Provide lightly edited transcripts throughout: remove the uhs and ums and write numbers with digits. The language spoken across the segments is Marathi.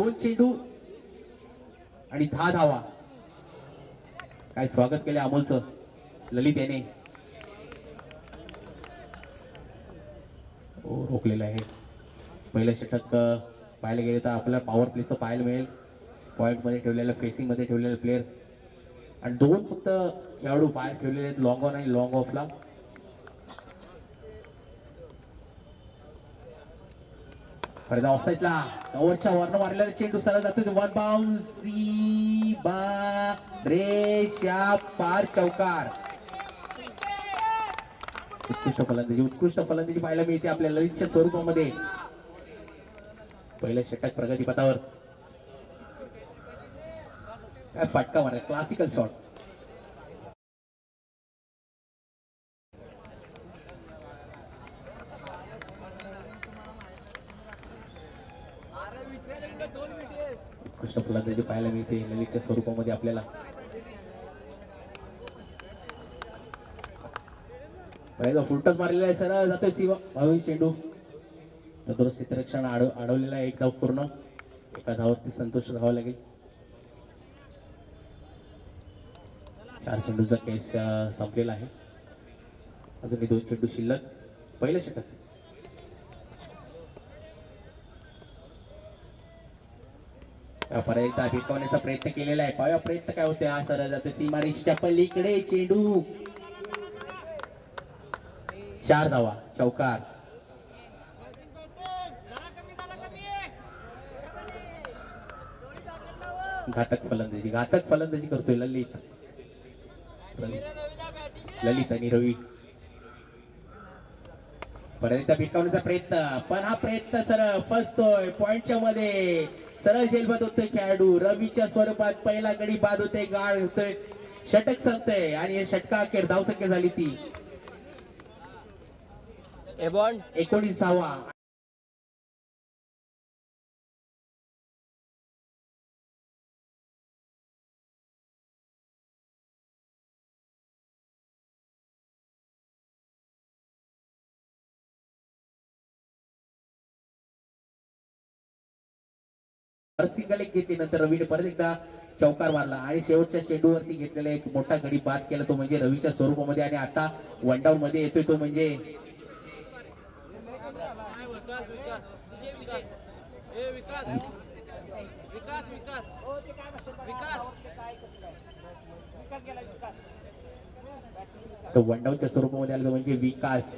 2 चेंडू आणि 10 धावा. काय स्वागत केले अमोलचं ललित याने. रोखलेलं आहे. पहिलं षटक पाहायला गेले तर आपल्याला पॉवर प्लेचं पाहायला मिळेल. पॉइंट मध्ये ठेवलेलं, फेसिंग मध्ये ठेवलेलं प्लेअर आणि 2 फक्त खेळाडू बाहेर ठेवलेले आहेत, लॉंग ऑन आणि लॉंग ऑफला. परत ऑफसाईडला कव्हरच्या वरनं मारलेला चेंडू सरळ जातो. वन बाउन्स रेषा पार, चौकार. उत्कृष्ट फलंदाजी पाहायला मिळते आपल्या ललितच्या स्वरूपामध्ये. पहिलं षटक प्रगतीपथावर. काय फटका मारा, क्लासिकल शॉट. उत्कृष्ट फलंदाजी पाहायला मिळते ललितच्या स्वरूपामध्ये आपल्याला. फुलटच मारलेला आहे, सरळ जातोय शिवा भावी चेंडू. क्षेत्ररक्षण अडवलेला आहे. एक धाव पूर्ण, एका धावावरती संतोष राहावं लागेल. 4 चेंडूचा केस संपलेला आहे. अजूनही 2 चेंडू शिल्लक. पहिलं षटक. परत एकदा भिकवण्याचा प्रयत्न केलेला आहे. पाया प्रयत्न काय होते. हा सरळ जातो सीमारेषेच्या पलीकडे चेंडू. 4 धावा, चौकार. घातक फलंदाजी करतोय ललित आणि रवी. परत एकदा भिकवण्याचा प्रयत्न, पण हा प्रयत्न सरळ फसतोय. पॉइंटच्या मध्ये सरळ जेलबद होतोय खेळाडू. रवीच्या स्वरूपात पहिला गडी बाद होते, गाळ होतोय, षटक संपतंय आणि हे षटका अखेर धावसंख्या झाली ती 19 धावा. सिंगल एक घेतली, नंतर रवीने परत एकदा चौकार मारला आणि शेवटच्या चेंडूवरती घेतलेला एक मोठा गडी बाद केला तो म्हणजे रवीच्या स्वरूपामध्ये. आणि आता वन डाऊन मध्ये येतोय तो म्हणजे वन डाऊनच्या स्वरूपामध्ये आलं म्हणजे विकास.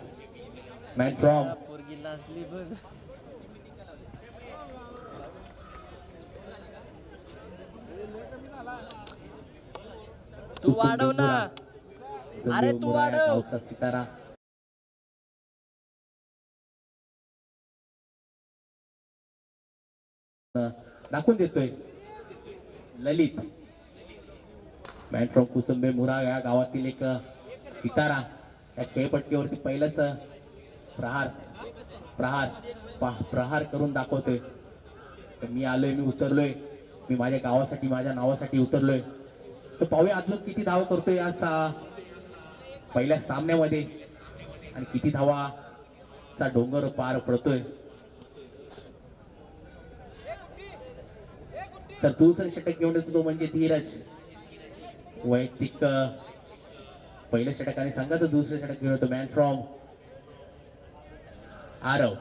मॅन फ्रॉम तू वाढव ना. अरे तू वाढव. सितारा दाखवून देतोय ललित. मॅन फ्रॉम कुसुंबे मुरा या गावातील एक सितारा. त्या खेळपट्टीवरती पहिलंच प्रहार करून दाखवतोय. मी आलोय, मी उतरलोय, मी माझ्या गावासाठी, माझ्या नावासाठी उतरलोय. तो पाहूया अजून किती धावा करतोय या पहिल्या सामन्यामध्ये आणि किती धावाचा डोंगर पार पडतोय. तर दुसरं षटक घेऊन येतो तो म्हणजे धीरज. वैयक्तिक पहिलं षटक आणि संघाचं दुसरं षटक घेऊन येतो मॅन फ्रॉम आरव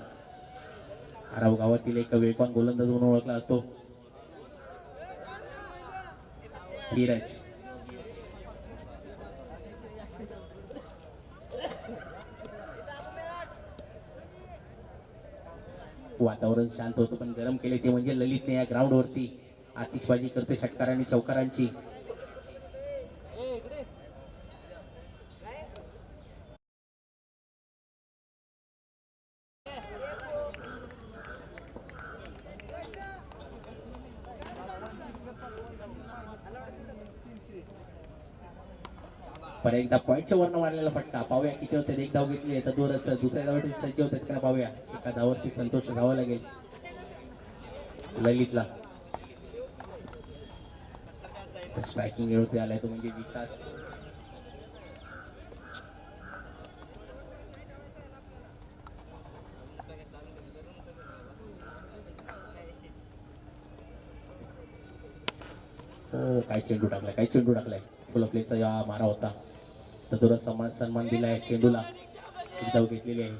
गावातील एक वेगवान गोलंदाज म्हणून ओळखला जातो धीरज. वातावरण शांत होतं पण गरम केले ते म्हणजे ललितने या ग्राउंड वरती आतिषबाजी करते षटकार आणि चौकारांची. पर एकदा पॉईंटच्या वरनं मारलेला फटका. पाहूया किती होते. एक धाव घेतली तर दोनच, दुसऱ्या धावसाठी सज्ज होतात का पाहूया. एका धावावरती संतोष राहावं लागेल ललितला. स्ट्रायकिंग वरती आलाय तो म्हणजे विकास. हो काय चेंडू टाकलाय, काय चेंडू टाकलाय. फुल प्लेचा या मारा होता तर थोडा सन्मान दिलाय चेंडूला. एक धाव घेतलेली आहे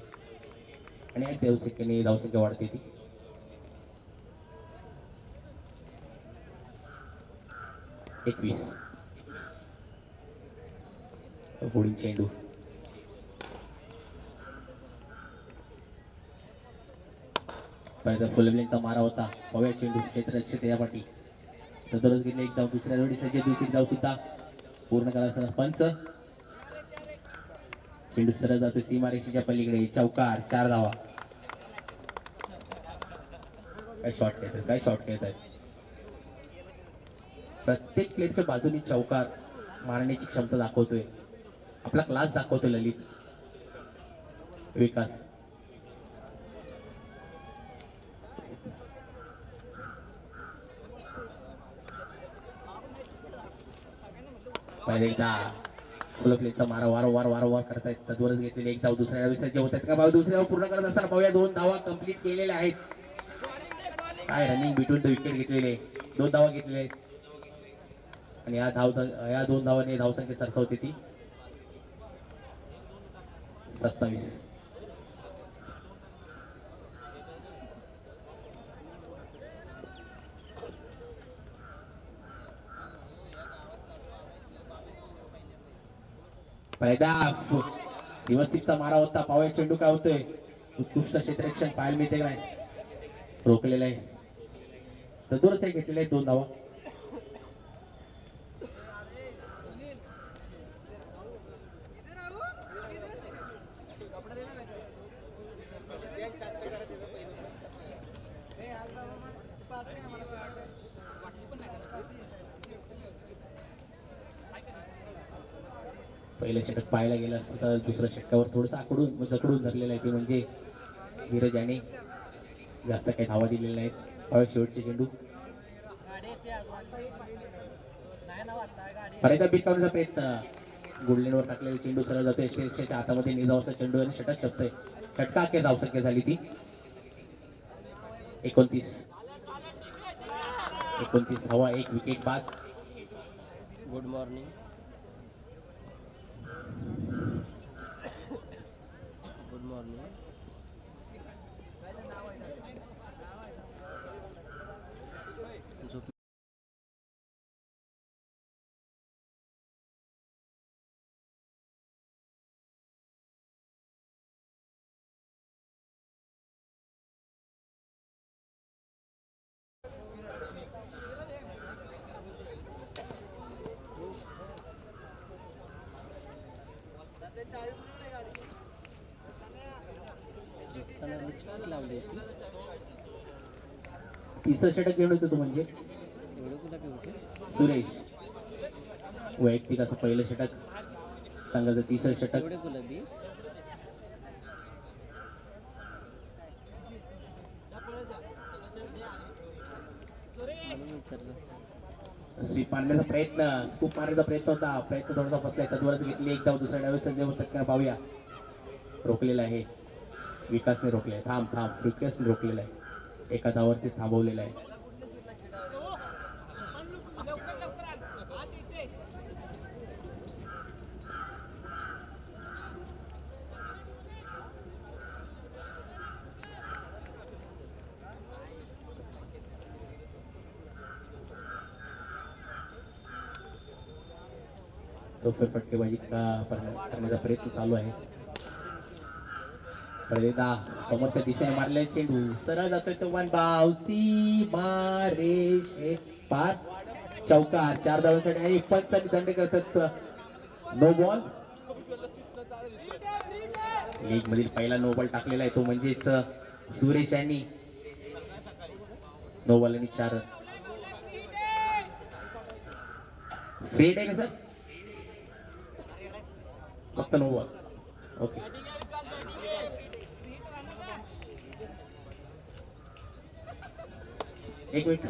आणि 1 धावसंख्येने धावसंख्या वाढते ती. एकवीस. पुढील चेंडू फुलबलेंचा मारा होता. पव्या चेंडू क्षेत्ररक्षक या पाठी दररोज गेले एक धाव. दुसऱ्या जोडी सज्ज, दुसरी धाव सुद्धा पूर्ण करायचा पंच. चेंडू सरळ जातो सीमारेषेच्या पलीकडे. चौकार, 4 धावा. काय शॉट खेळतात, काय शॉट खेळतात. प्रत्येक प्लेटच्या बाजूने चौकार मारण्याची क्षमता दाखवतोय. आपला क्लास दाखवतोय ललित विकास. पहिले एकदा फुल प्लेटचा मारा वारंवार करतायत. तत्वरच घेतलेले एक धाव. दुसऱ्या धावी सज्ज होत आहेत का भाऊ. दुसऱ्या धाव पूर्ण करत असताना पाहूया 2 धावा कंप्लीट केलेल्या आहेत. काय रनिंग बिटवीन द विकेट घेतलेले, 2 धावा घेतलेले आणि या 2 धावांनी धावसंख्या सरसावते ती 27. दिवसीचा मारा होता. पावया चेंडू काय होतोय. उत्कृष्ट क्षेत्ररक्षण पाहायला मिळते काय. रोखलेलं आहे. तदुरच आहे घेतलेलं आहे 2 धावा. पहिलं षटक पाहायला गेलं असतं तर दुसऱ्या षटकावर थोडंसं जकडून धरलेलं आहे ते म्हणजे धीरज यांनी जास्त काही धावा दिलेल्या नाहीत. शेवटचे चेंडू परत बीट करण्याचा प्रयत्न. गुडलेनवर टाकलेला चेंडू सरळ जातो यशच्या हातामध्ये. निर्धावाचा चेंडू आणि षटक छपतोय. षटका अखेर धावसंख्या झाली ती 29. धावा, 1 विकेट बाद. Good morning. Good morning. Lipstick लावली होती. तिसरं षटक घेऊन येतो तो म्हणजे एवढं गुलाबी होते. सुरेश वैयक्तिक असं पहिलं षटक संघाचं. तिसरं षटक एवढे गुलाबी. म्हणून विचारलं. स्वीप मारण्याचा प्रयत्न, स्कूप मारण्याचा प्रयत्न होता. प्रयत्न थोडासा फसलाय. तद्वरच घेतली एक धाव. दुसऱ्या डावी सज्ज होतात का पाहूया. रोखलेला आहे विकासने. रोखले. थांब विकासने रोखलेला आहे. एका धावावरतीच थांबवलेला आहे. चौफे फटकेबाजी करण्याचा प्रयत्न चालू आहे. समोरच्या दिशेने मारलेला चेंडू सरळ जातोय तो 1 बाव. सीमारेषे पार. चौकार, 4 धावांसाठी आणि पंचांनी दंड करतात. No ball. लीग मधील पहिला नो बॉल टाकलेला आहे तो म्हणजेच सुरेश यांनी. नो बॉल आणि 4 रन. फ्री आहे का सर. फक्त नो बॉल. ओके. एक मिनिट.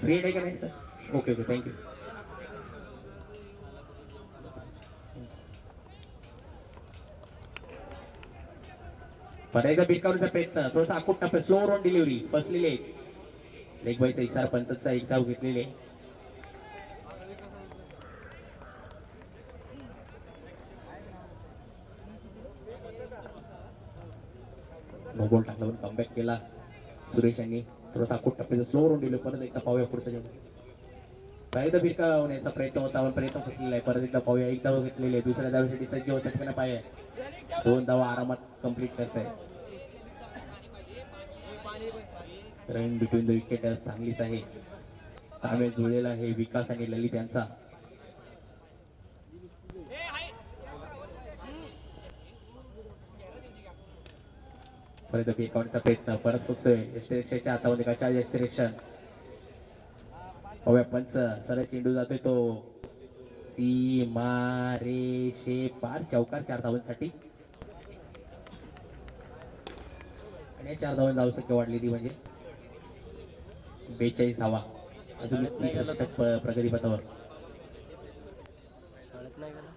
फ्री आहे का नाही सर. Okay thank you. परत एकदा बीट करण्याचा प्रयत्न. थोडासा आखूट टाकतोय. स्लो रन डिलिव्हरी फसलेली आहे. लेग बायचा इशारा पंचाचा एक धाव घेतलेले. नो बॉल टाकला पण कमबॅक केला सुरेश यांनी. थोडासा आखूट टप्प्याचं स्लो रन दिलं. परत एकदा पाहूया पुढचं जेवण. एकदा भिरकावण्याचा प्रयत्न होता पण प्रयत्न फसलेला आहे. परत एकदा पाहूया. एक धाव घेतलेली आहे. दुसऱ्या धावेसाठी सज्ज होतात की नाही पाहूया. 2 धावा आरामात कंप्लीट करताय. रन बिटवीन द विकेट चांगलीच आहे. ताळमेळ जुळलेला आहे विकास आणि ललित यांचा. परत फेकावण्याचा प्रयत्न परत फसतोय. यष्टिरेक्षाच्या हातामध्ये कशा यष्टिरेक्षण पाहूया. पंच सरळ चेंडू जातोय तो सीमा रेषे पार. चौकार 4 धावांसाठी आणि 4 धावांनी धावसंख्या वाढली ती म्हणजे 42 धावा. अजून 30 षटक प्रगतीपथावर. शाळेत नाही गेला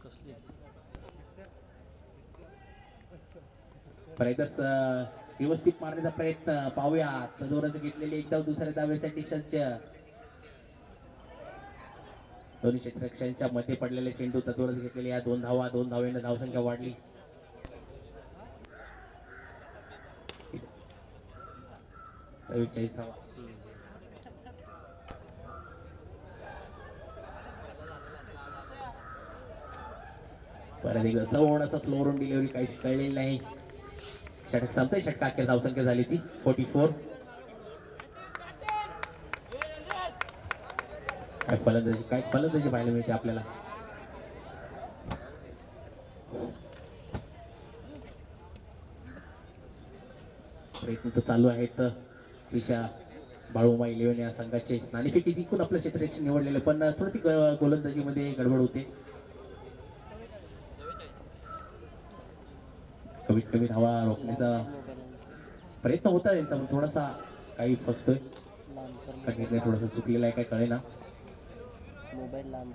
कसली प्रयत्न व्यवस्थित मारण्याचा प्रयत्न पाहूया. तदोरच घेतलेली एक धाव दुसऱ्या धावेसाठी सज्ज. दोन्ही क्षेत्ररक्षकांच्या मध्ये पडलेले चेंडू तदोरच घेतलेले या 2 धावा. 2 धावेने धावसंख्या वाढली. धावा. परत एकदा थोडासा स्लो रन डिलिव्हरी काहीच कळलेली नाही. षटक संपतंय. षटक अखेर धावसंख्या झाली ती 44. काय फलंदाजी पाहायला मिळते आपल्याला. प्रयत्न तर चालू आहेत. ईशा बाळूमा 11 या संघाचे नाणेफेकी जिंकून आपलं क्षेत्ररक्षण निवडलेलं पण थोडीशी गोलंदाजीमध्ये गडबड होते. कमीत कमी धावा रोखण्याचा प्रयत्न होता त्यांचा पण थोडासा काही फसतोय. थोडासा चुकलेला आहे काय कळेना. मोबाईल लांब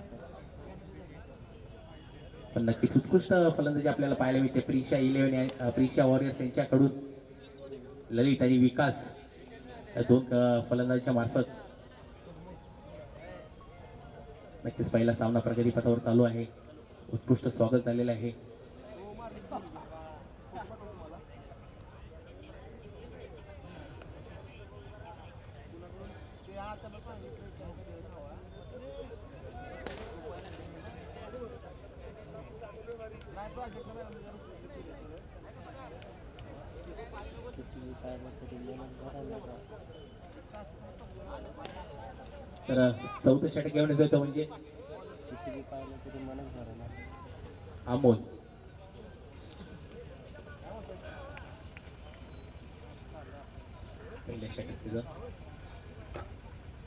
पण नक्कीच उत्कृष्ट फलंदाजी आपल्याला पाहायला मिळते. प्रिशा वॉरियर्स यांच्याकडून ललित आणि विकास या 2 फलंदाजीच्या मार्फत. नक्कीच पहिला सामना प्रगतीपथावर चालू आहे. उत्कृष्ट स्वागत झालेलं आहे. तर 4थं षटक घेऊन येतो म्हणजे अमोल. पहिल्या षटक तिथं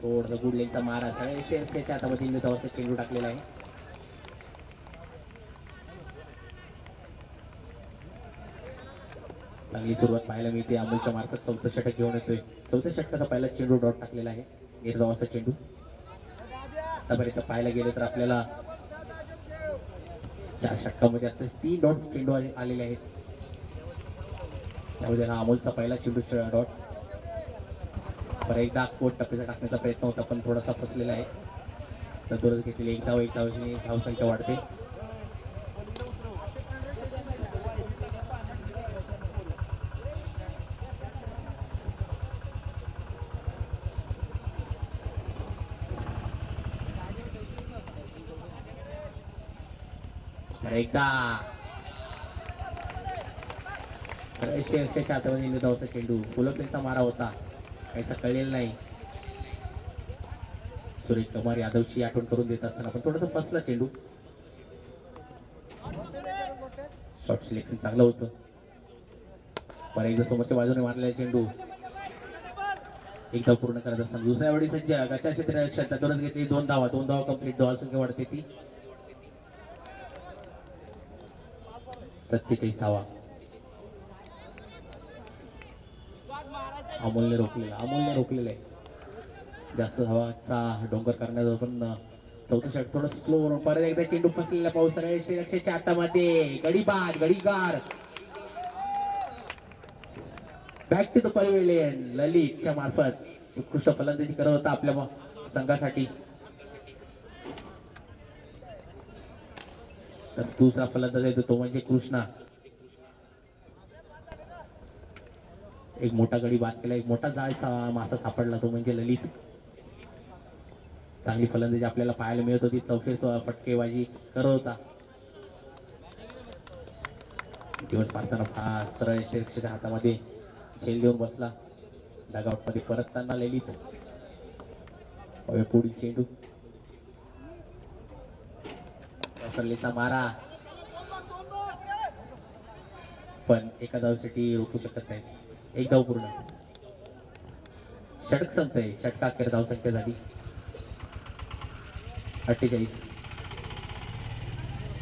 थोडं गुडलेचा मारा सगळ्या हातामध्ये धावाचा चेंडू टाकलेला आहे. चांगली सुरुवात पाहायला मिळते अमोलच्या मार्फत. 4थं षटक घेऊन येतोय. 4थ्या षटकाचा पहिला चेंडू डॉट टाकलेला आहे. निर्धावाचा चेंडू. आतापर्यंत पाहायला गेलं तर आपल्याला 4 षटकामध्ये आता 3 डॉट चेंडू आलेले आहेत. त्यामध्ये हा अमोलचा पहिला चेंडू डॉट. बरं एकदा कोट टप्प्याचा टाकण्याचा प्रयत्न होता पण थोडासा फसलेला आहे. तर दोरच घेतलेली एक धावांनी धावसंख्या वाढते. एकदा हातामध्ये धावचा चेंडू. फुलकलेचा मारा होता काहीसा कळलेला नाही. सुरेश कुमार यादवची आठवण करून देत असताना पण थोडासा फसला चेंडू. शॉर्ट सिलेक्शन चांगलं होतं. पण एकदा समोरच्या बाजूने मारलेला चेंडू एकदा पूर्ण करत असताना दुसऱ्या वेळी सज्ज गच्या क्षेत्रात घेतली. 2 धावा. 2 धावा कंप्लीट. धावसंख्या वाढते ती 47 धावा. अमोलने रोखलेलं आहे. जास्त धावाचा डोंगर करण्याचा पण 4थं षटक थोडं स्लो. परत एकदा चेंडू फसलेला पाऊस सगळ्या हातामध्ये. गडीगार बॅक टू द पवेलियन. ललितच्या मार्फत उत्कृष्ट फलंदाजी करत होता आपल्या संघासाठी. तर दुसरा फलंदाज येतो तो म्हणजे कृष्णा. एक मोठा गडी बाद केला, एक मोठा जाळचा मासा सापडला तो म्हणजे ललित. चांगली फलंदाजी आपल्याला पाहायला मिळत होती, चौफे फटकेबाजी करत होता. दिवस मारताना फार सरळ शिरक्षेच्या हातामध्ये झेल घेऊन बसला. डगआउट मध्ये परतताना ललित. पुढील चेंडू सरलीचा मारा, पण एका धावसाठी रोखू शकत नाही. एक धाव पूर्ण. षटक संपतंय, षटकाखेर धावसंख्या झाली 48.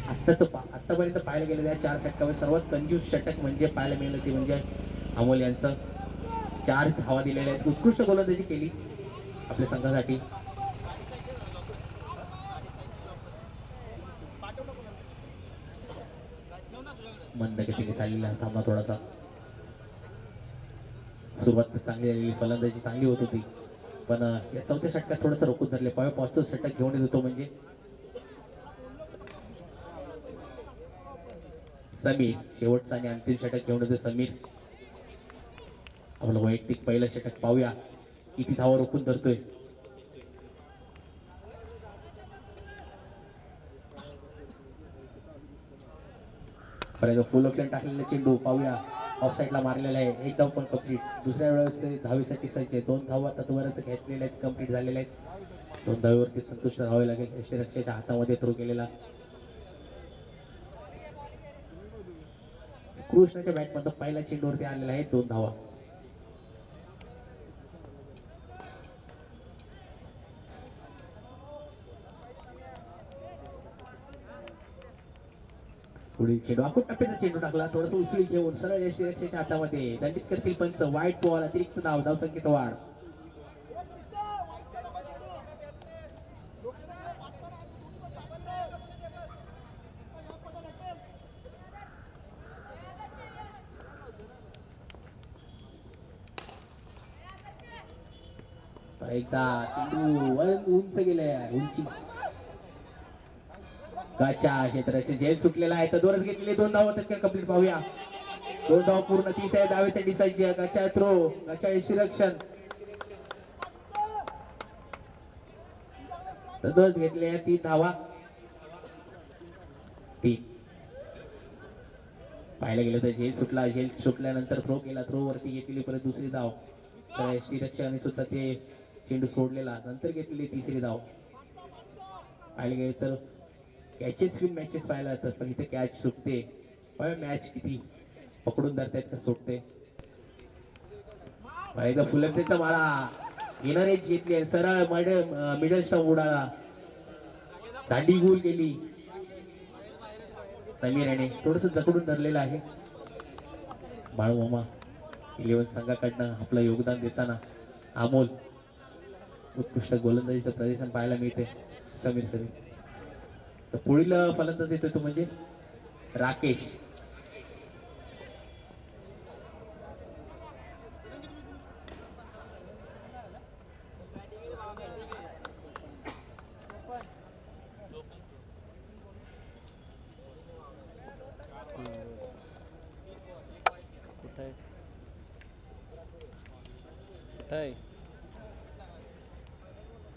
आतापर्यंत पाहायला गेलं त्या 4 षटकामध्ये सर्वात कंजूस षटक म्हणजे पाहायला मिळालं ते म्हणजे अमोल यांचं. 4 धावा दिलेल्या आहेत. उत्कृष्ट गोलंदाजी केली आपल्या संघासाठी. मंद गतीने चाललेला सामना थोडासा. सुरुवात तर चांगली झालेली, फलंदाजी चांगली होत होती, पण या चौथ्या षटकात थोडंसं रोखून धरले. 5चं षटक घेऊन येत होतो म्हणजे समीर. शेवटचा आणि अंतिम षटक घेऊन येतो समीर. आपलं वैयक्तिक पहिलं षटक पाहूया किती धावा रोखून धरतोय. फुल ऑप्शन टाकलेला चेंडू पाहूया, ऑफ साईडला मारलेला आहे. एक धाव पण कंप्लीट. दुसऱ्या वेळेस ते धावेसाठी सज्ज आहे. 2 धावा तत्वरच घेतलेल्या आहेत, कंप्लीट झालेल्या आहेत. 2 धावेवरती संतुष्ट राहावे लागेल. यष्टीरक्षेच्या हातामध्ये थ्रो केलेला कृष्णाच्या बॅटमधून पहिल्या चेंडूवरती आलेला आहे 2 धावा. पुढील चेंडू आपण टप्प्याचा चेंडू टाकला, थोडस उसळी घेऊन सरळ यष्टीरक्षेच्या हातामध्ये दंडित करतील पंच. वाईट बॉल, अतिरिक्त धाव, धावसंख्येत वाढ. एकदा चेंडू उंच गेले, उंची गाच्या क्षेत्राचे जेल सुटलेला आहे. तर दोरच घेतलेले 2 धाव होतात का कंप्लीट पाहूया. 2 धाव पूर्ण. 30 आहे धावेसाठी सज्ज. गाच्या थ्रो, गाच्या यष्टीरक्षण. तर दोरच घेतले 3 धावा. 3 पाहायला गेलं तर जेल सुटला. जेल सुटल्यानंतर थ्रो केला, थ्रो वरती घेतली परत दुसरी धाव. तर यष्टीरक्षणाने सुद्धा ते चेंडू सोडलेला, नंतर घेतलेली 3री धाव. पाहायला गेले तर कॅचेस विन मॅचेस पाहायला जातात, पण इथे कॅच सुटते. मॅच किती पकडून धरतायत का सुटते. एकदा फुलंदाजीचा मारा, इनर एज घेतली, सरळ मिडल स्टंप उडाला, दांडी गोल केली. समीर याने थोडस जकडून धरलेलं आहे. बाळूमामा 11 संघाकडनं आपलं योगदान देताना अमोल. उत्कृष्ट गोलंदाजीचं प्रदर्शन पाहायला मिळते समीर. तर पुढील फलंदाज येतोय तो म्हणजे राकेश.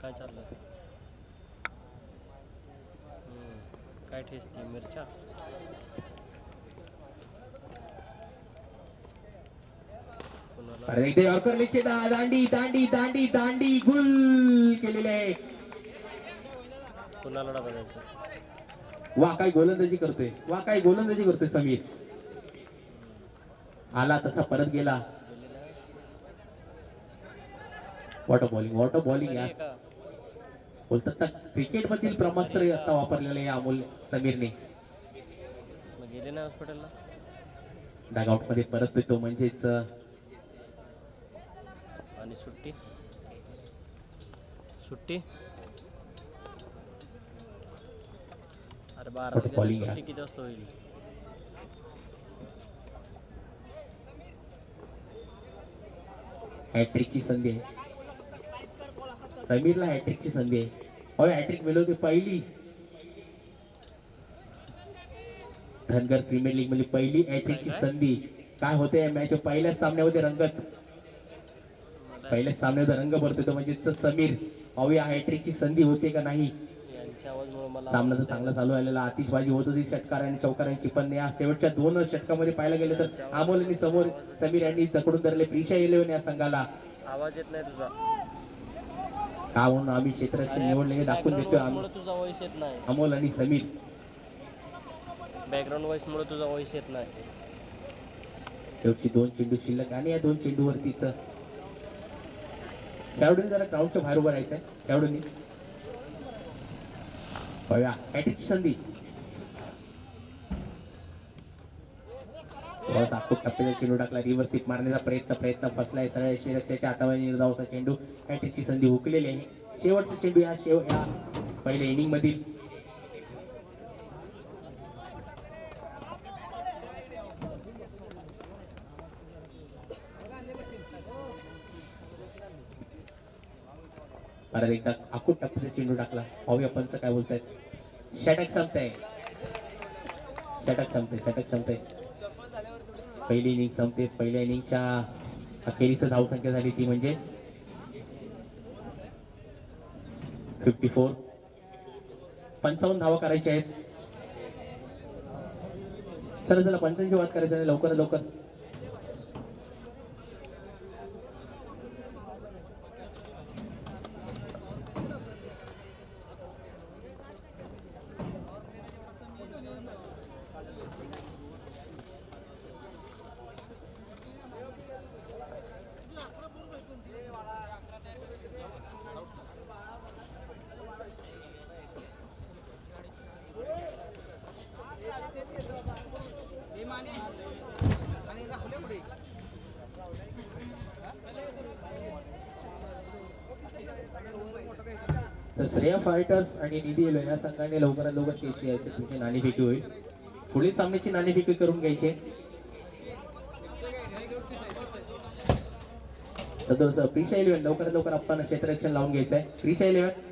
काय चाललं? काय ठेचते मिरच्या? अरे इथे यॉर्करचे दांडी दांडी दांडी दांडी गुल केलेले आहे. पुन्हा लढा बघायचा. वा काय गोलंदाजी करतोय, वा काय गोलंदाजी करतोय समीर. आला तसा परत गेला. वॉटर बॉलिंग यार बोलतात ना, क्रिकेट मधील ब्रह्मास्त्र आता वापरलेलं आहे अमोल समीरने. गेले ना हॉस्पिटलला. डगआउट मध्ये परत येतो म्हणजेच आणि सुट्टी सुट्टी. अरे 12 सुट्टी किती वाजता होईल? हॅट्रिकची संधी आहे समीरला, हॅट्रिकची संधी आहे. हॅट्रिक मिळवते पहिली. धनगर प्रीमियर लीग मध्ये पहिली हॅट्रिकची संधी काय होते या मॅच पहिल्याच सामन्यामध्ये रंगत पहिल्याच सामन्यामध्ये रंग भरतो तो म्हणजे समीर पाहूया हॅट्रिकची संधी होते का नाही. यांच्या आवाजमुळे मला सामना तर चांगला चालू आलेला आतिषबाजी होत होती षटकार आणि चौकारांची पण या शेवटच्या 2 षटकामध्ये पाहायला गेले तर अमोल आणि समोर समीर यांनी जकडून धरले प्रिशा इलेव्हन या संघाला. आवाज येत नाही तुझा. का म्हणून आम्ही क्षेत्राची निवडले दाखवून देतोय तुझा वॉइस येत नाही. अमोल आणि समीर बॅकग्राऊंड वॉइस मुळे तुझा वॉइस येत नाही. शेवटची 2 चेंडू शिल्लक आणि या 2 चेंडूवरतीच खेळाडूंनी जरा ग्राउंडच्या बाहेर उभं राहायचंय. खेळाडूंनी बघा हॅट्रिकची संधी टप्प्याचा चेंडू टाकला रिव्हर्स हिट मारण्याचा प्रयत्न फसलाय सरळ श्रीरक्षाच्या हातामध्ये निर्धावचा चेंडू हॅट्रिकची संधी हुकलेली आहे. शेवटचा चेंडू या पहिल्या इनिंग मधील परत एकदा आखूट टप्प्याचा चेंडू टाकला. पाहूया पंच काय बोलतायत. षटक संपते पहिली इनिंग संपते. पहिल्या इनिंगच्या अखेरीच धावसंख्या झाली ती म्हणजे 54. 55 धावा करायच्या आहेत. चला 55 वाद करायचं लवकर तर श्रेया फायटर्स आणि निधी एलो या संघाने लवकरात लवकर घ्यायची असे तुमची नाणेफेकी होईल. पुढील सामन्याची नाणेफेकी करून घ्यायची. तर प्रिशा इलेव्हन लवकरात लवकर आपण क्षेत्ररक्षण लावून घ्यायचं आहे. प्रिशा इलेव्हन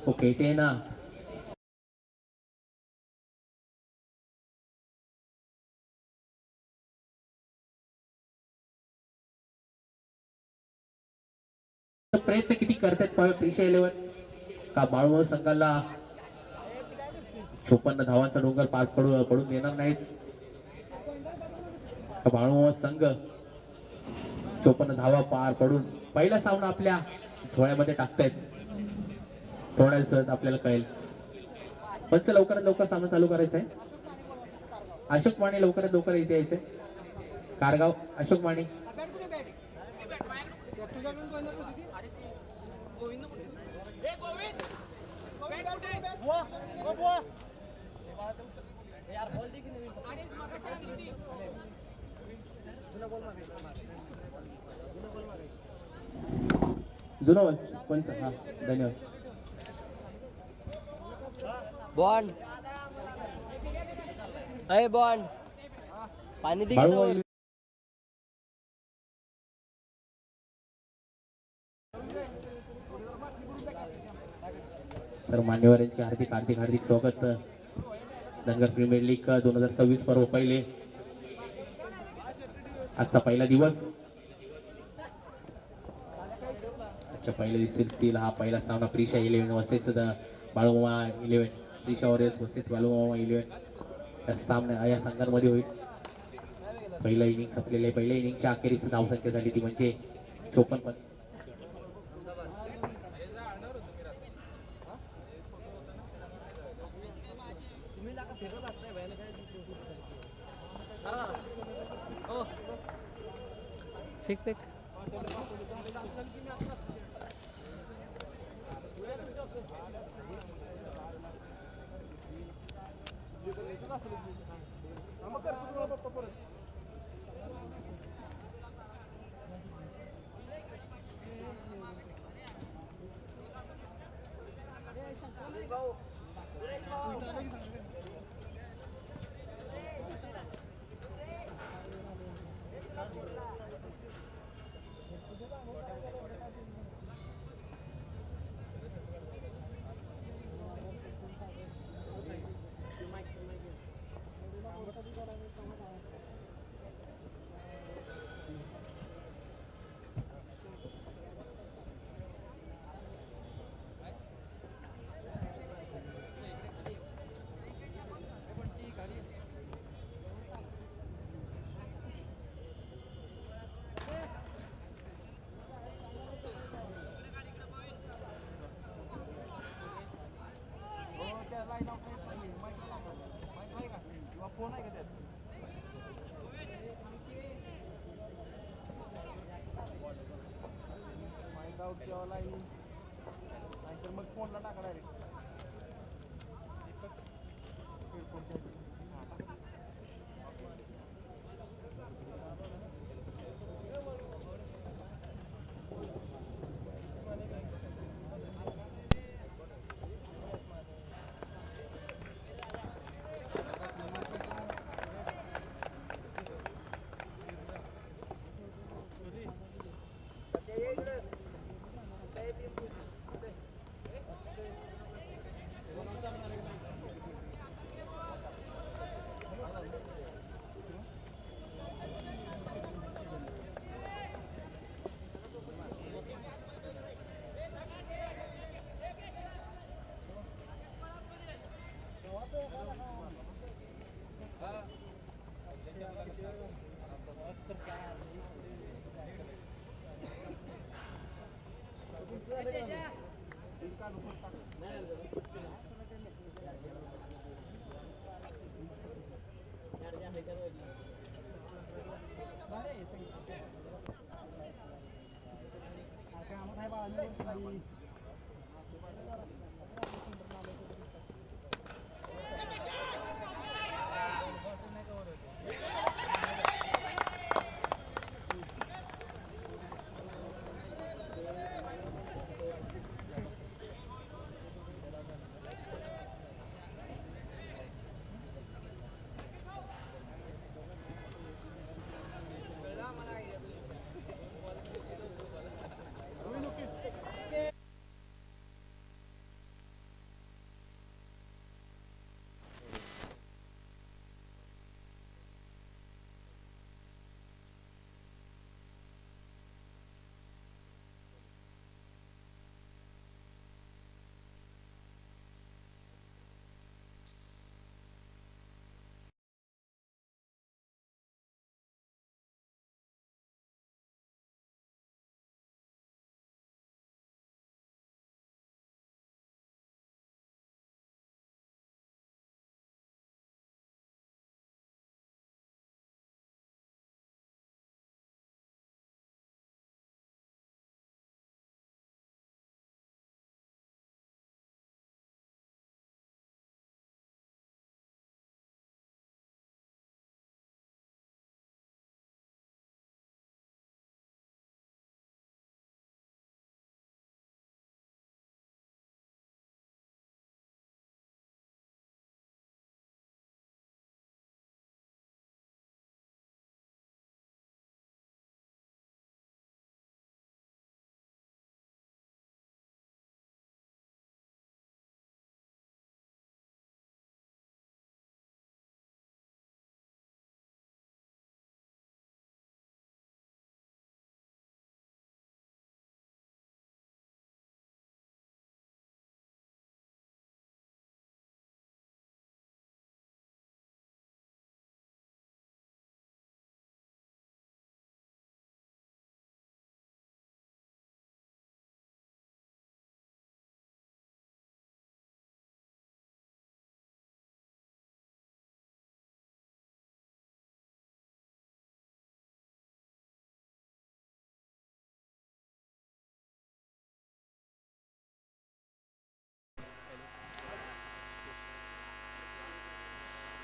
ओके ते ना प्रयत्न किती करतात प्रिशा इलेव्हन का बाळूमामा संघाला 56 धावांचा डोंगर पार पडून देणार नाहीत. बाळूमामा संघ 54 धावा पार पडून पहिला सामना आपल्या सोहळ्यामध्ये टाकतायत. थोड्या दिवसात आपल्याला कळेल. पंच लवकरात लवकर सामना चालू करायचा आहे. अशोक माने लवकरात लवकर इथे यायचंय. कारगाव अशोक माने जुना पंच हा धन्यवाद. बॉन्ड अय बॉन्ड पाणी दे. सर मान्यवरांचे हार्दिक स्वागत. धनगर प्रीमियर लीग 2026 पर्व पहिले आजचा पहिला दिवस. आजच्या पहिल्या दिवशी हा पहिला सामना Prisha eleven versus Balumama eleven. Prisha warriors versus Balumama eleven या सामना या संघांमध्ये होईल. पहिला इनिंग संपलेले. पहिल्या इनिंगच्या अखेरीस धावसंख्या झाली ती म्हणजे 54. फेक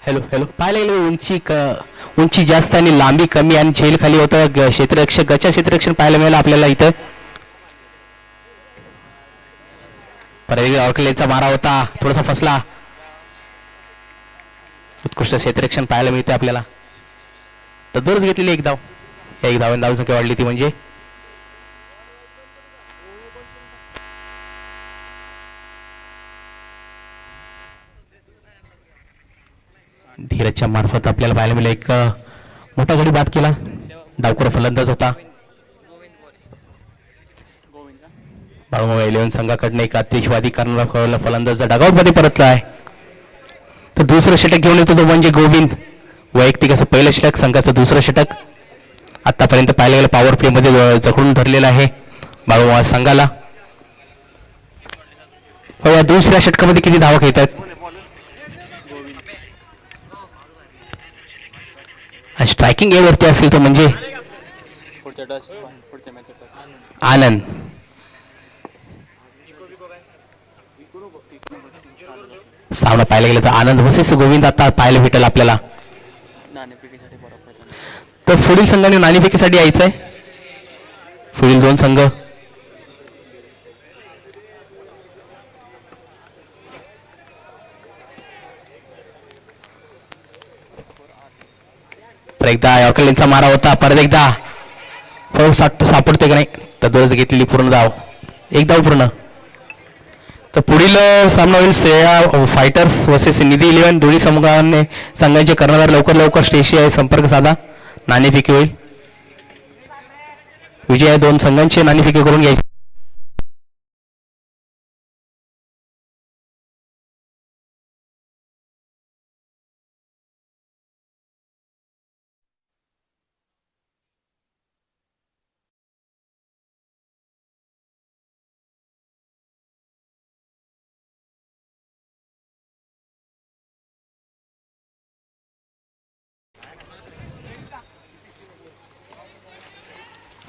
हॅलो हॅलो पाहायला गेलं उंची जास्त आणि लांबी कमी आणि झेल खाली होतं क्षेत्ररक्षक गचा क्षेत्ररक्षण पाहायला मिळालं आपल्याला इथं. परत आउटलेटचा मारा होता थोडासा फसला. उत्कृष्ट क्षेत्ररक्षण पाहायला मिळते आपल्याला. तर दूरच घेतलेली एक धाव संख्या वाढली ती म्हणजे धीरजच्या मार्फत आपल्याला पाहायला मिळालं एक मोठा गडी बाद केला. डावखुरा फलंदाज होता. बाळूमामा 11 संघाकडनं एक आतिशवादी करणारा फलंदाज डागआउट मध्ये परतला आहे. तर दुसरं षटक घेऊन येतो तो म्हणजे गोविंद. वैयक्तिक असं पहिलं षटक संघाचं दुसरं षटक आतापर्यंत पाहायला गेलं पॉवर प्ले मध्ये जखडून धरलेलं आहे बाळूमामा संघाला. या दुसऱ्या षटकामध्ये किती धावा खेळतात स्ट्रायकिंग एवरती असेल तो म्हणजे आनंद. सामना पाहायला गेलं तर आनंद वसेस गोविंद आता पाहायला भेटेल आपल्याला. तर पुढील संघाने नाणेफेकीसाठी यायचं आहे. पुढील दोन संघ परत एकदा यॉर्करचा मारा होता. परत एकदा सापडते का नाही. तर दोष घेतलेली पूर्ण धाव. एक धाव पूर्ण. तर पुढील सामना होईल श्रेया फायटर्स वर्सेस निधी 11. दोन्ही संघांचे कर्णधार लवकर स्टेजशी संपर्क साधा. नाणेफेकी होईल. विजय दोन संघांचे नाणेफेकी करून घ्यायचे.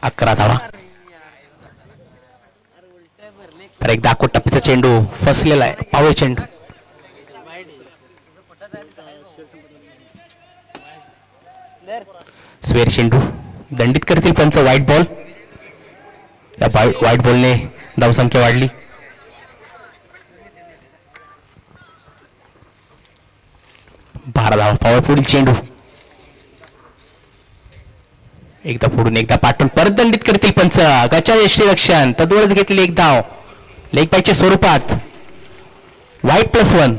अकरा धावा. तर एक दाखवट टप्पीचा चेंडू फसलेला आहे. पावळे चेंडू स्वेर चेंडू दंडित करतील पंच. White ball. या व्हाईट बॉलने धावसंख्या वाढली. बारा धावा. पावळ पुढील चेंडू एकदा फोडून एकदा पाठवून परत दंडित करतील पंच. गचा यष्टीरक्षण तद्वरच घेतली एक धाव लेग बायच्या स्वरूपात. व्हाईट +1.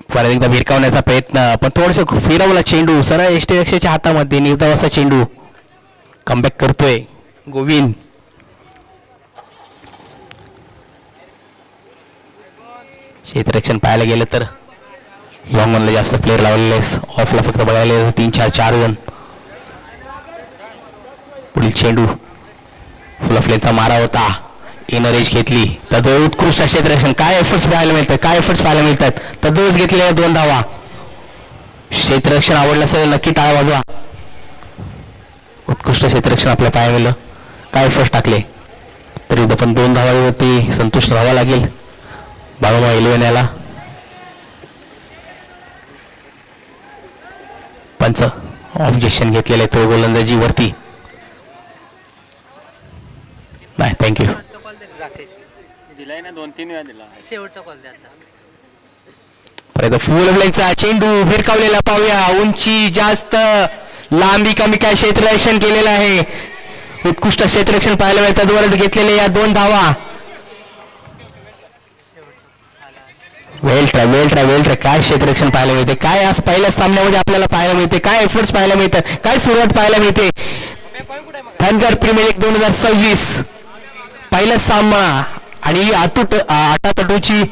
परत एकदा भिरकावण्याचा प्रयत्न पण थोडस फिरवला चेंडू सरळ यष्टीरक्षाच्या हातामध्ये. निर्धाव असा चेंडू. कमबॅक करतोय गोविंद. क्षेत्ररक्षण पाहायला गेलं तर लॉंग ऑनला जास्त प्लेअर लावलेले. ऑफला फक्त बघायला 3-4 जण. पुढील चेंडू फुल ऑफ लेनचा मारा होता. इनर एज घेतली. तर उत्कृष्ट क्षेत्ररक्षण. काय एफर्ट्स पाहायला मिळतात. तर दोष घेतलेल्या 2 धावा. क्षेत्ररक्षण आवडलं असेल नक्की टाळा वाजवा. उत्कृष्ट क्षेत्ररक्षण आपल्या पाहायला मिळालं. काय एफर्ट्स टाकले तरी पण 2 धावावरती संतुष्ट राहावं लागेल. बाळूमा 11 याला पंच ऑब्जेक्शन घेतलेले तो गोलंदाजीवरती. नाही थँक्यू. दिलाय ना 2-3 वेळा दिला. शेवटचा कॉल द्या. परत फुल लाईनचा चेंडू भिरकावलेला पाहूया. उंची जास्त लांबी कमी काय क्षेत्ररक्षण केलेलं आहे. उत्कृष्ट क्षेत्ररक्षण पाहायला मिळतात. वरच घेतलेले या 2 धावा. वेल ट्राय काय क्षेत्ररक्षण पाहायला मिळते. काय आज पहिल्या सामन्यामध्ये आपल्याला पाहायला मिळते. काय एफर्ट्स पाहायला मिळतात. काय सुरुवात पाहायला मिळते. धनगर प्रीमियर लीग 2026 पहिला सामना आणि आटातटूची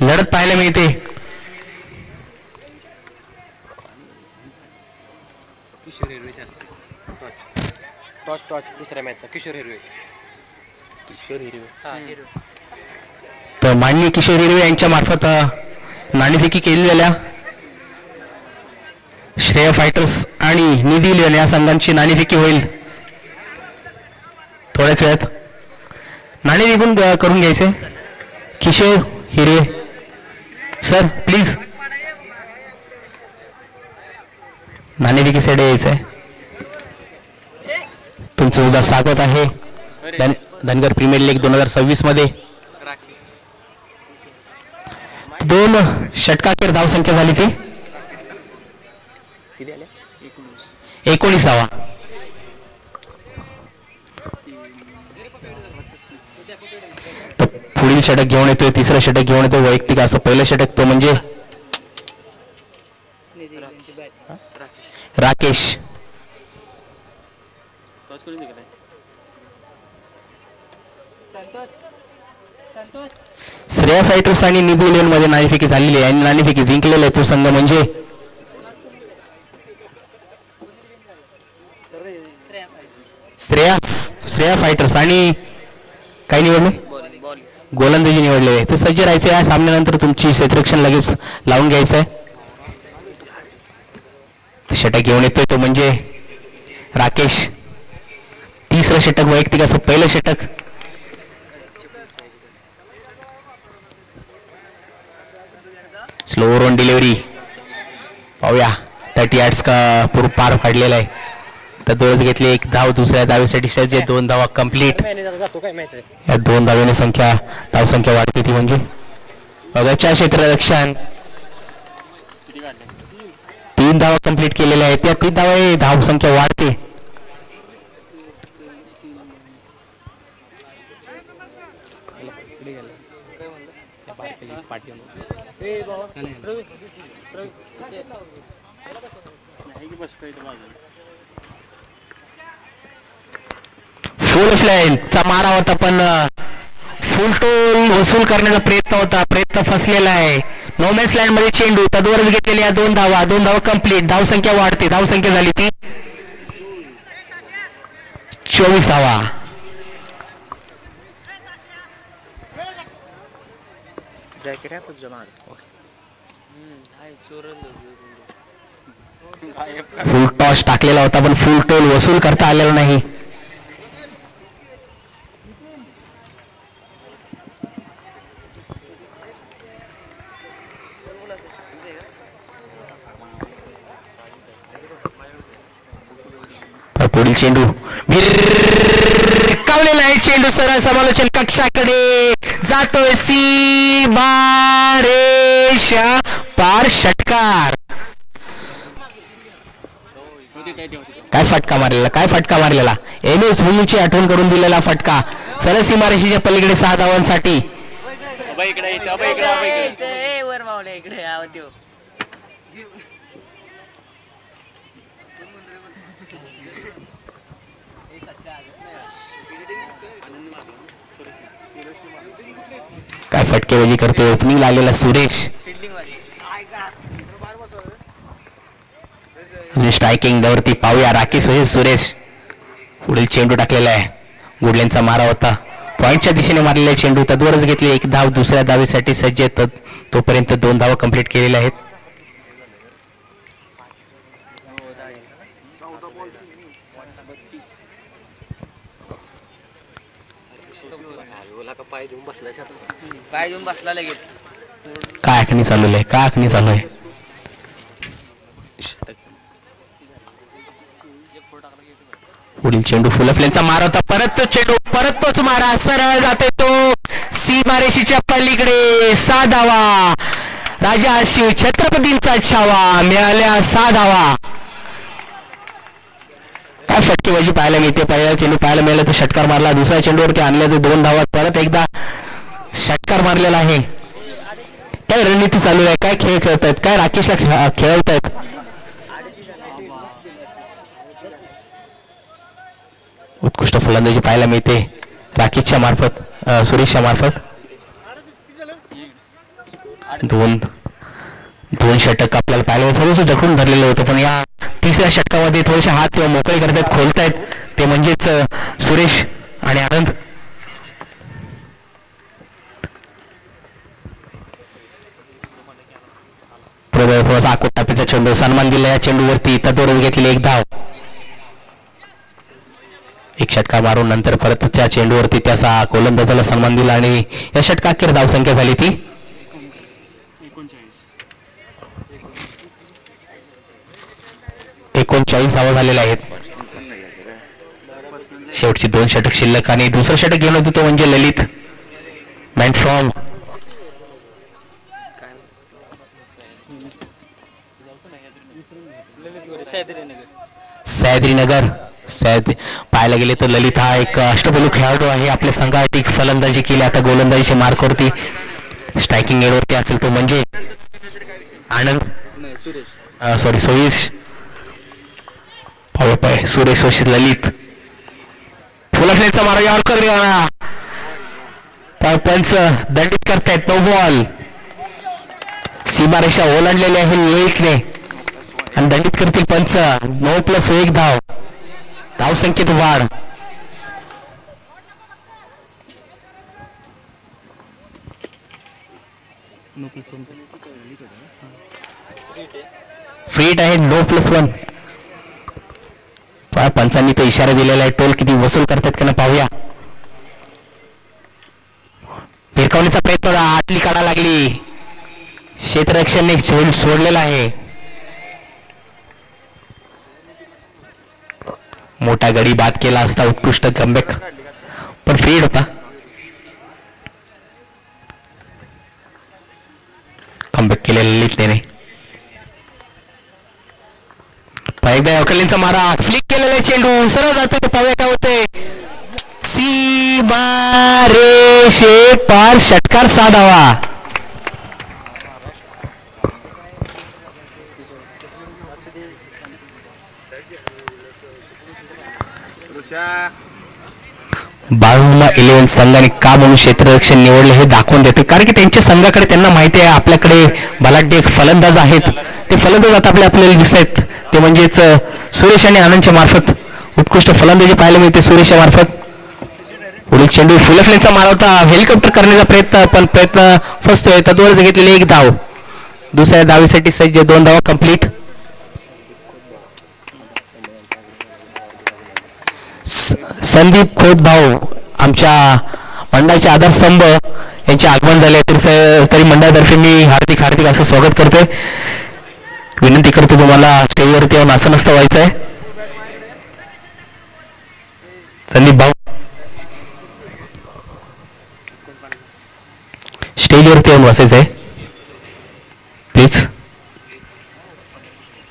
लढत पाहायला मिळते. किशोर हिरवेचे असते. टॉच दुसऱ्या मॅचचा किशोर हिरवे. तर माननीय किशोर हिरवे यांच्या मार्फत नाणेफेकी केलेल्या श्रेया फायटर्स आणि निधी 11 या संघांची नाणेफेकी होईल. थोड्याच वेळात नाणे विकून करून घ्यायचे. किशोर हिरवे सर प्लीज नाणेफेकीसाठी यायचं आहे. तुमचं सुद्धा स्वागत आहे धनगर प्रीमियर लीग 2026 मध्ये. 2 षटकाखेर धावसंख्या झाली ती 19वा. पुढील षटक घेऊन येतोय. तिसरं षटक घेऊन येतोय वैयक्तिक. असं पहिलं षटक तो म्हणजे राकेश. श्रेया फायटर्स आणि निधी 11 मध्ये नाणेफेकी झालेली आहे आणि नाणेफेकी जिंकलेला आहे तो संघ म्हणजे श्रेया फायटर्स. आणि काय निवडले गोलंदाजी निवडले आहे. ते सज्ज राहायचे आहे. सामन्यानंतर तुमची क्षेत्ररक्षण लगेच लावून घ्यायचं आहे. षटक घेऊन येतोय तो म्हणजे राकेश. तिसरं षटक वैयक्तिक असं पहिलं षटक. स्लो ऑन डिलिव्हरी पाहूया. 30 yards का पूर्व पार फाडलेला आहे. तर दोष घेतली. एक धाव दुसऱ्या धावेसाठी सज्ज. 2 धावा कंप्लीट. जातो काय मॅच आहे. या 2 धावेने धावसंख्या वाढते ती म्हणजे बघाच्या क्षेत्ररक्षण. 3 धावा कंप्लीट केलेल्या आहेत. त्या 3 धावा धावसंख्या वाढते. फुल फ्लॅनचा मारा होता पण फुल टोल वसूल करण्याचा प्रयत्न होता. प्रयत्न फसलेला आहे. नो मॅच लँड मध्ये चेंडू तद्वरच घेतलेल्या 2 धावा कंप्लीट. धावसंख्या वाढते. धावसंख्या झाली ती 24 धावा. जॅकेट आहे तुझं माग. फुल टॉस टाकलेला होता पण फुल टोल वसूल करता आलेला नाही. पुढील चेंडू भिरकावलेला आहे. चेंडू सरळ समालोचन कक्षाकडे जातोय. सीमारेषा पार. षटकार. काय फटका मारलेला एमएस धोनीची आठवण करून दिलेला फटका. सरळ सीमारेषेच्या पलीकडे 6 धावांसाठी. काय फटकेबाजी करतोय. ओपनिंग आलेला सुरेश. स्ट्रायकिंग वरती पाहूया राकेश वैसे सुरेश. पुढील चेंडू टाकलेला आहे. गुडल्यांचा मारा होता. पॉईंटच्या दिशेने मारलेला चेंडू तद्वरच घेतली. 1 धाव दुसऱ्या धावेसाठी सज्ज. तोपर्यंत 2 धावा कंप्लीट केलेल्या आहेत. पाय देऊन बसला लगेच. काय आखणी चालू आहे. पुढील चेंडू फुल फ्लेनचा मारा होता. परत तो चेंडू. परत तोच मारा. सरळ जाते तो सीमारेषेच्या पलीकडे. 6 धावा. राजा शिव छत्रपतींचा छावा. मिळाल्या 6 धावा. काय फटकेबाजी पाहायला मिळते. पहिला चेंडू पाहायला मिळाला तर षटकार मारला. दुसऱ्या चेंडूवरती आणले तर 2 धावा. परत एकदा षटकार मारलेला आहे. काय रणनीती चालू आहे. काय खेळ खेळतायत. काय राकेशला खेळवतायत. उत्कृष्ट फलंदाजी पाहायला मिळते राकेशच्या मार्फत. सुरेशच्या मार्फत. 2 षटक आपल्याला पाहायला थोडंसं जखडून धरलेलं होतं पण या तिसऱ्या षटकामध्ये थोडेसे हात मोकळे करतायत. खोलतायत ते म्हणजेच सुरेश आणि आनंद. थोडासा आकोट टापीचा चेंडू. सन्मान दिला या चेंडूवरती. तत्वरच घेतलेली 1 धाव. 1 षटकार मारून नंतर परत त्या चेंडूवरती त्याचा गोलंदाजाला सन्मान दिला आणि या षटकाखेर धावसंख्या झाली ती 39 धावा झालेल्या आहेत. शेवटची 2 षटक शिल्लक आणि दुसरं षटक घेऊन होतं तो म्हणजे ललित मॅन फ्रॉम सह्याद्रीनगर. पाहायला गेले तर ललित हा एक अष्टपैलू खेळाडू आहे. आपल्या संघासाठी फलंदाजी केली. आता गोलंदाजीच्या मार्कवरती स्ट्रायकिंग एडवरती असेल तो म्हणजे आनंद. सॉरी सुरेश. सुरेश वशी ललित. फुलफलेचा मारा यॉर्कर पंच दंडित करतायत. No ball. सीमारेषा ओलांडलेली आहे ललितने आणि दंडित करतील पंच. 9+1 धाव. धावसंख्येत वाढ. फ्रीट आहे, नो +1. पंचांनी तो इशारा दिलेला आहे, टोल किती वसूल करतात का ना पाहूया. भिरकावणीचा प्रयत्न, आतली काढा लागली, क्षेत्ररक्षणने सोडलेला आहे. मोठा गडी बाद केला असता, उत्कृष्ट कमबॅक, पण फ्रीड होता. कमबॅक केलेला ललितने. एकदा अकलींचा मारा, फ्लिक केलेला चेंडू सरळ जातो, तो पाहूया काय होते. सीमा रेषे पार, षटकार साधावा. बाळूला 11 संघाने का म्हणून क्षेत्ररक्षण निवडले हे दाखवून देते, कारण की त्यांच्या संघाकडे त्यांना माहिती आहे आपल्याकडे बलाढ्य फलंदाज आहेत. ते फलंदाज आता आपल्याला दिसत आहेत, ते म्हणजेच सुरेश आणि आनंदच्या मार्फत उत्कृष्ट फलंदाजी पाहायला मिळते. सुरेशच्या मार्फत पुढील चेंडू फुलफलेचा मारवता, हेलिकॉप्टर करण्याचा प्रयत्न, पण प्रयत्न फसतोय. तत्वरच घेतलेली 1 धाव, दुसऱ्या धावीसाठी सज्ज, 2 धावा कंप्लीट. संदीप खोत भाऊ आमच्या मंडळाचे आधारस्तंभ यांचे आगमन झाले, तरी मंडळातर्फे मी हार्दिक असं स्वागत करतोय. विनंती करतो तुम्हाला स्टेजवरती येऊन असं नसतं व्हायचं आहे. संदीप भाऊ स्टेजवरती येऊन बसायचं आहे प्लीज.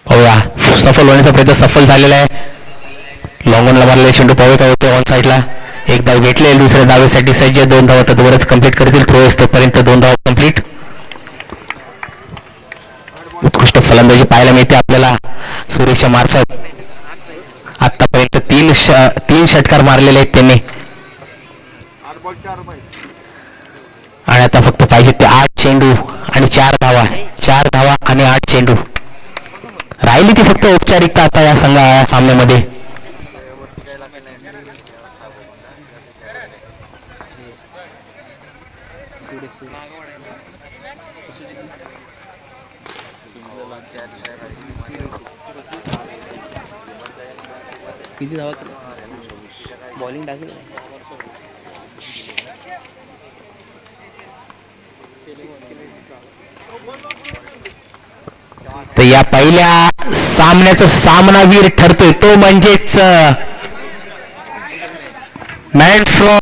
पाहूया, सफल होण्याचा प्रयत्न सफल झालेला आहे. लॉंगॉनला मारलेला चेंडू पाहूया काय होतो. ऑन साईडला 1 धाव घेतले, दुसऱ्या धावेसाठी सज्ज, 2 धावा तत्वरच कंप्लीट करतील. थ्रोस तोपर्यंत 2 धावा कंप्लीट. उत्कृष्ट फलंदाजी पाहायला मिळते आपल्याला सुरेशच्या मार्फत. आतापर्यंत 3 षटकार मारलेले आहेत त्यांनी, आणि आता फक्त पाहिजे ते 8 चेंडू आणि 4 धावा. 4 धावा आणि 8 चेंडू राहिली ती फक्त औपचारिकता आता या सामन्यामध्ये. किती धावा बॉलिंग टाकली. तर या पहिल्या सामन्याचा सामनावीर ठरतोय तो म्हणजेच मॅन फ्रॉम